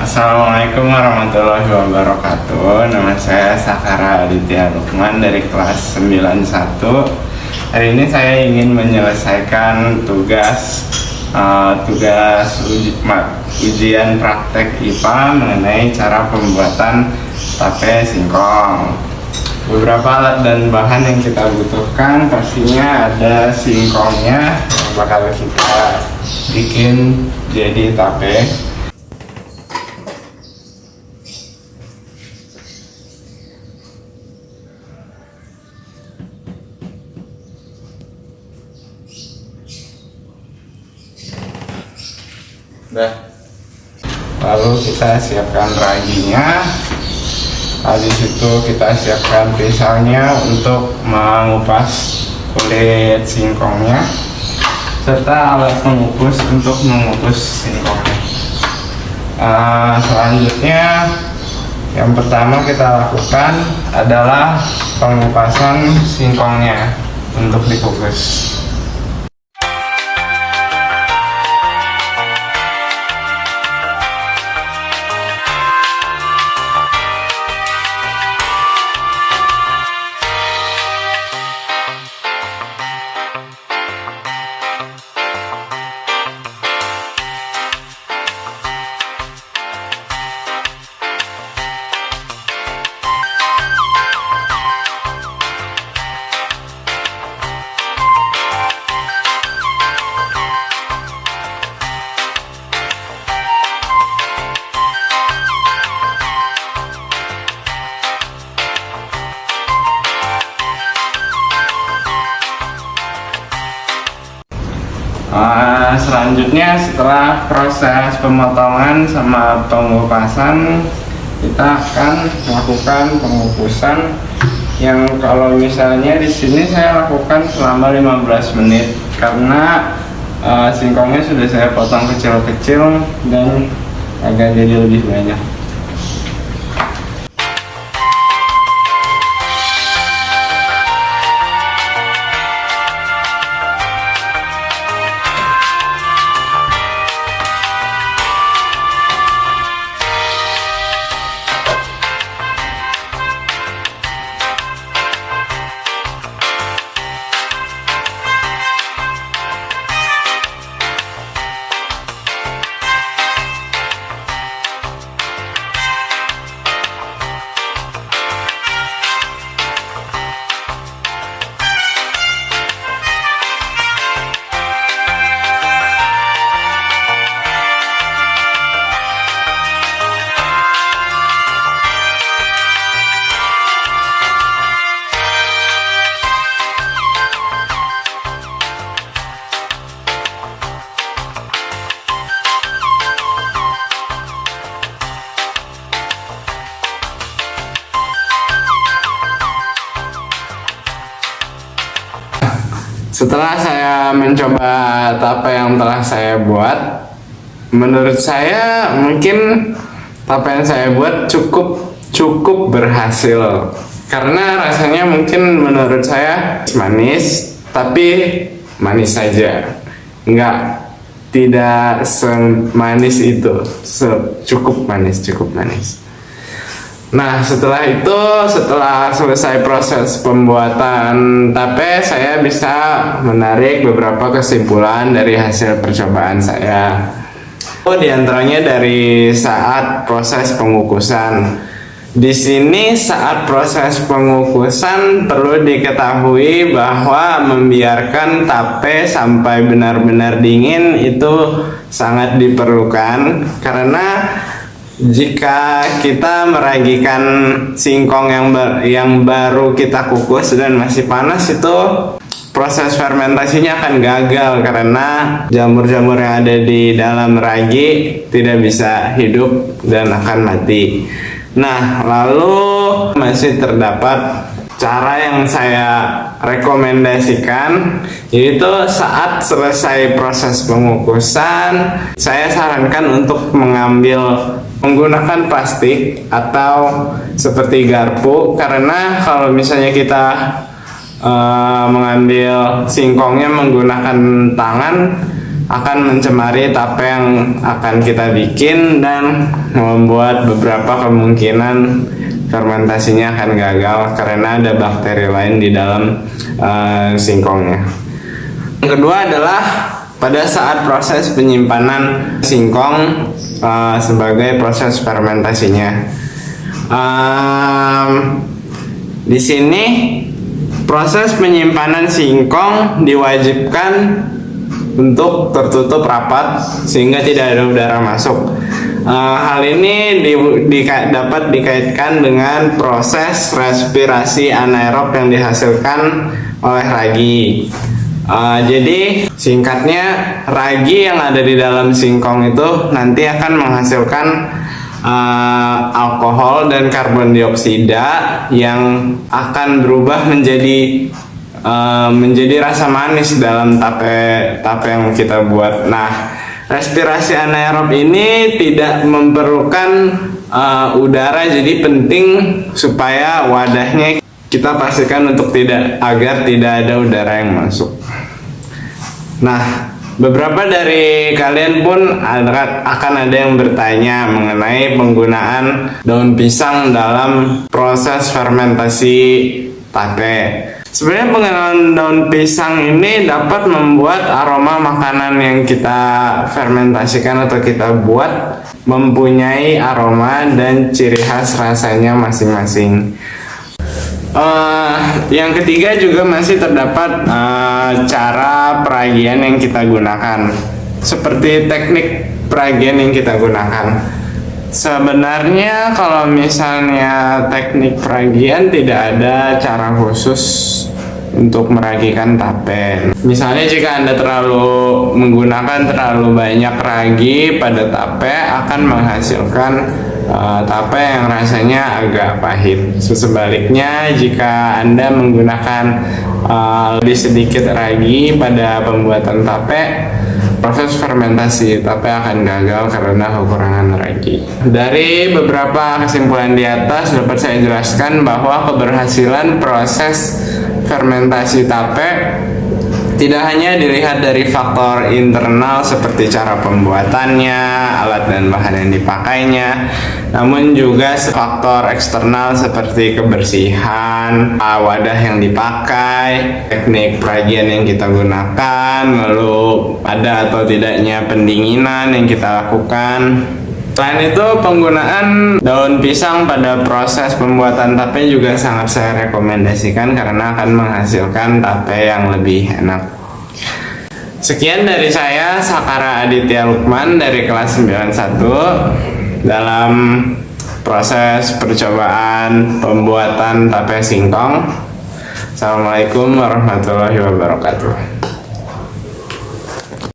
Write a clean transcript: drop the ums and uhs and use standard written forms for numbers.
Assalamualaikum warahmatullahi wabarakatuh. Nama saya Sakara Aditya Lukman dari kelas 91. Hari ini saya ingin menyelesaikan ujian praktek IPA mengenai cara pembuatan tape singkong. Beberapa alat dan bahan yang kita butuhkan pastinya ada singkongnya yang bakal kita bikin jadi tape. Lalu kita siapkan raginya. Habis itu kita siapkan pisaunya untuk mengupas kulit singkongnya, serta alat pengukus untuk mengukus singkongnya. Selanjutnya, yang pertama kita lakukan adalah pengupasan singkongnya untuk dikukus. Selanjutnya, setelah proses pemotongan sama pengupasan, kita akan melakukan pengukusan yang kalau misalnya di sini saya lakukan selama 15 menit karena singkongnya sudah saya potong kecil-kecil dan agak jadi lebih banyak. Setelah saya mencoba tape yang telah saya buat, menurut saya mungkin tape yang saya buat cukup berhasil. Karena rasanya mungkin menurut saya manis, tapi manis saja. Tidak semanis itu, cukup manis. Nah, setelah selesai proses pembuatan tape, saya bisa menarik beberapa kesimpulan dari hasil percobaan saya. Di antaranya dari saat proses pengukusan. Di sini saat proses pengukusan perlu diketahui bahwa membiarkan tape sampai benar-benar dingin itu sangat diperlukan, karena jika kita meragikan singkong yang baru kita kukus dan masih panas, itu proses fermentasinya akan gagal karena jamur-jamur yang ada di dalam ragi tidak bisa hidup dan akan mati. Nah, lalu masih terdapat cara yang saya rekomendasikan, yaitu saat selesai proses pengukusan, saya sarankan untuk menggunakan plastik atau seperti garpu, karena kalau misalnya kita mengambil singkongnya menggunakan tangan, akan mencemari tape yang akan kita bikin dan membuat beberapa kemungkinan fermentasinya akan gagal karena ada bakteri lain di dalam singkongnya. Yang kedua adalah pada saat proses penyimpanan singkong sebagai proses fermentasinya. Di sini proses penyimpanan singkong diwajibkan untuk tertutup rapat sehingga tidak ada udara masuk. Hal ini dapat dikaitkan dengan proses respirasi anaerob yang dihasilkan oleh ragi. Jadi singkatnya, ragi yang ada di dalam singkong itu nanti akan menghasilkan alkohol dan karbon dioksida yang akan berubah menjadi rasa manis dalam tape yang kita buat. Nah, respirasi anaerob ini tidak memerlukan udara, jadi penting supaya wadahnya kita pastikan agar tidak ada udara yang masuk. Nah, beberapa dari kalian pun akan ada yang bertanya mengenai penggunaan daun pisang dalam proses fermentasi tape. Sebenarnya penggunaan daun pisang ini dapat membuat aroma makanan yang kita fermentasikan atau kita buat mempunyai aroma dan ciri khas rasanya masing-masing. Yang ketiga juga masih terdapat cara peragian yang kita gunakan, seperti teknik peragian yang kita gunakan. Sebenarnya kalau misalnya teknik peragian tidak ada cara khusus untuk meragikan tape. Misalnya jika Anda menggunakan terlalu banyak ragi pada tape akan menghasilkan tape yang rasanya agak pahit. Sebaliknya jika Anda menggunakan lebih sedikit ragi pada pembuatan tape, proses fermentasi tape akan gagal karena kekurangan ragi. Dari beberapa kesimpulan di atas dapat saya jelaskan bahwa keberhasilan proses fermentasi tape tidak hanya dilihat dari faktor internal seperti cara pembuatannya, alat dan bahan yang dipakainya, namun juga faktor eksternal seperti kebersihan, wadah yang dipakai, teknik peragian yang kita gunakan, lalu ada atau tidaknya pendinginan yang kita lakukan. Selain itu, penggunaan daun pisang pada proses pembuatan tape juga sangat saya rekomendasikan karena akan menghasilkan tape yang lebih enak. Sekian dari saya, Sakara Aditya Lukman dari kelas 91 dalam proses percobaan pembuatan tape singkong. Assalamualaikum warahmatullahi wabarakatuh.